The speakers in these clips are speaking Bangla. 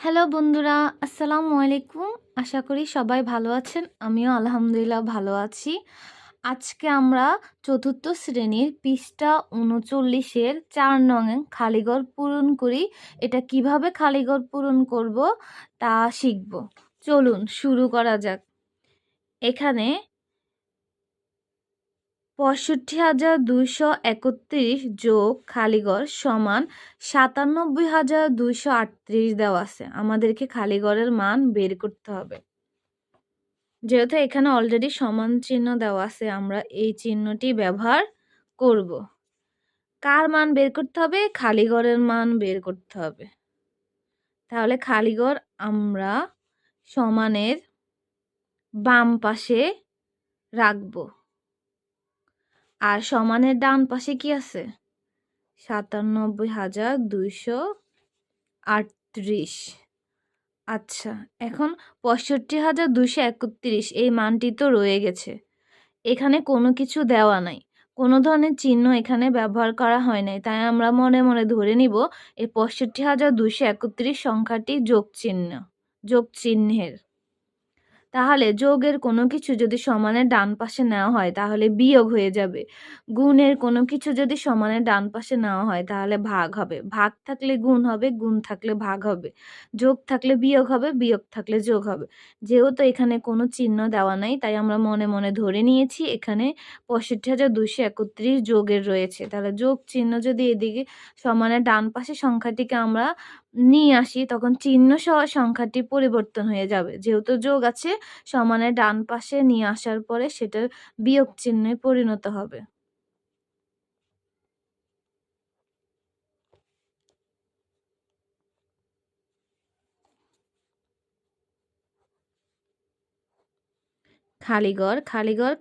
হ্যালো বন্ধুরা, আসসালামু আলাইকুম। আশা করি সবাই ভালো আছেন। আমিও আলহামদুলিল্লাহ ভালো আছি। আজকে আমরা চতুর্থ শ্রেণীর পৃষ্ঠা ৩৯-এর ৪ নং খালিঘর পূরণ করি। এটা কিভাবে খালিঘর পূরণ করব তা শিখব। চলুন শুরু করা যাক। এখানে ৬৫,২৩১ যোগ খালিঘর সমান ৯৭,২৩৮ দেওয়া আছে। আমাদেরকে খালিঘরের মান বের করতে হবে। যেহেতু এখানে অলরেডি সমান চিহ্ন দেওয়া আছে, আমরা এই চিহ্নটি ব্যবহার করব। কার মান বের করতে হবে? খালিঘরের মান বের করতে হবে। তাহলে খালিঘর আমরা সমানের বাম পাশে রাখবো। আর সমানের ডান পাশে কি আছে? ৯৭,২৩৮। আচ্ছা, এখন ৬৫,২৩১ এই মানটি তো রয়ে গেছে। এখানে কোনো কিছু দেওয়া নাই, কোনো ধরনের চিহ্ন এখানে ব্যবহার করা হয় নাই, তাই আমরা মনে মনে ধরে নিব এই ৬৫,২৩১ সংখ্যাটি যোগ চিহ্নের। তাহলে যোগের কোনো কিছু যদি সমানের ডান পাশে নেওয়া হয় তাহলে বিয়োগ হয়ে যাবে। গুণের কোনো কিছু যদি সমানের ডান পাশে নেওয়া হয় তাহলে ভাগ হবে। ভাগ থাকলে গুণ হবে, গুণ থাকলে ভাগ হবে। যোগ থাকলে বিয়োগ হবে, বিয়োগ থাকলে যোগ হবে। যেহেতু এখানে কোনো চিহ্ন দেওয়া নাই তাই আমরা মনে মনে ধরে নিয়েছি এখানে ৬৫,২৩১ যোগের রয়েছে। তাহলে যোগ চিহ্ন যদি এদিকে সমানের ডান পাশে সংখ্যাটিকে আমরা নিয়ে আসি তখন চিহ্ন সহ সংখ্যাটি পরিবর্তন হয়ে যাবে। যেহেতু যোগ আছে, সমানের ডান পাশে নিয়ে আসার পরে সেটা বিয়োগ চিহ্নে পরিণত হবে।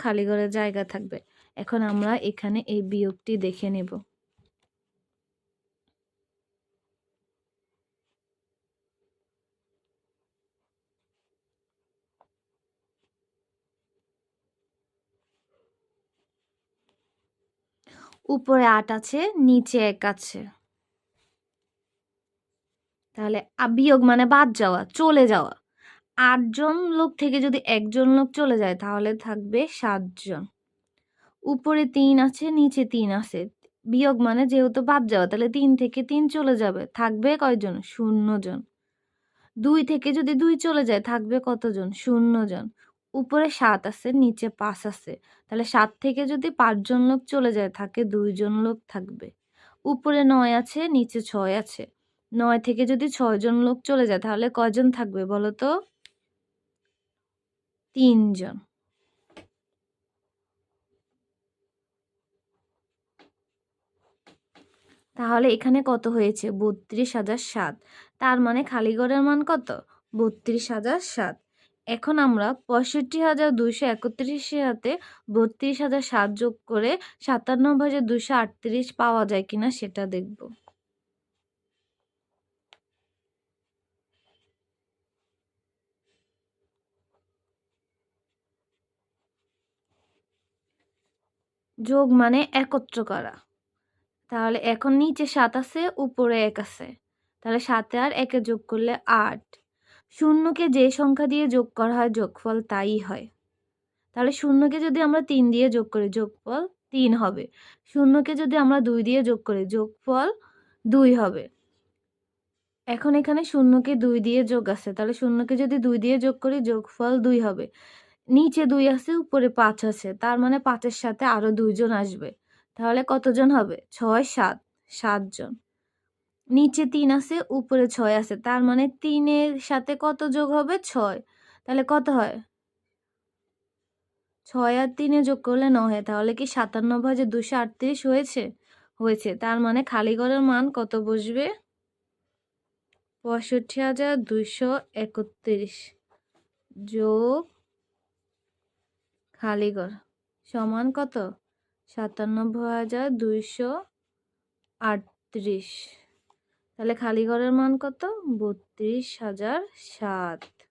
খালিঘরের জায়গা থাকবে। এখন আমরা এখানে এই বিয়োগটি দেখে নেব। উপরে ৮ আছে, নিচে ১ আছে। তাহলে বিয়োগ মানে বাদ যাওয়া, চলে যাওয়া। ৮ জন লোক থেকে যদি একজন লোক চলে যায় তাহলে থাকবে ৭ জন। উপরে ৩ আছে, নিচে ৩ আছে। বিয়োগ মানে যেহেতু বাদ যাওয়া, তাহলে ৩ থেকে ৩ চলে যাবে, থাকবে কয়জন? ০ জন। ২ থেকে যদি ২ চলে যায় থাকবে কতজন? ০ জন। উপরে ৭ আছে, নিচে ৫ আছে। তাহলে ৭ থেকে যদি ৫ জন লোক চলে যায় থাকে ২ জন লোক থাকবে। উপরে ৯ আছে, নিচে ৬ আছে। ৯ থেকে যদি ৬ জন লোক চলে যায় তাহলে কয়জন থাকবে বলো তো? ৩ জন। তাহলে এখানে কত হয়েছে? ৩২,০০৭। তার মানে খালিঘরের মান কত? ৩২,০০৭। এখন আমরা ৬৫,২৩১ এর সাথে ৩২,০০৭ যোগ করে ৯৭,২৩৮ পাওয়া যায় কিনা সেটা দেখব। যোগ মানে একত্র করা। তাহলে এখন নিচে ৭ আছে, উপরে ১ আছে। তাহলে ৭ আর ১ যোগ করলে ৮। শূন্যকে যে সংখ্যা দিয়ে যোগ করা হয় যোগফল তাই হয়। তাহলে শূন্যকে যদি আমরা ৩ দিয়ে যোগ করি যোগফল ৩ হবে। শূন্যকে যদি আমরা ২ দিয়ে যোগ করি যোগফল ২ হবে। এখন এখানে শূন্যকে ২ দিয়ে যোগ আছে, তাহলে শূন্যকে যদি ২ দিয়ে যোগ করি যোগফল ২ হবে। নিচে ২ আছে, উপরে ৫ আছে, তার মানে ৫ এর সাথে আরো ২ জন আসবে। তাহলে কতজন হবে? ৬, ৭, ৭ জন। নিচে ৩ আছে, উপরে ৬ আছে, তার মানে ৩ এর সাথে কত যোগ হবে? ৬। তাহলে কত হয়? ৬ আর ৩ যোগ করলে ৯ হয়। তাহলে কি ৯৭,২৩৮ হয়েছে? হয়েছে। তার মানে খালিঘরের মান কত বসবে? ৬৫,২৩১ যোগ খালিঘর সমান কত? ৯৭,২৩৮। তাহলে খালিঘরের মান কত? ৩২,০০৭।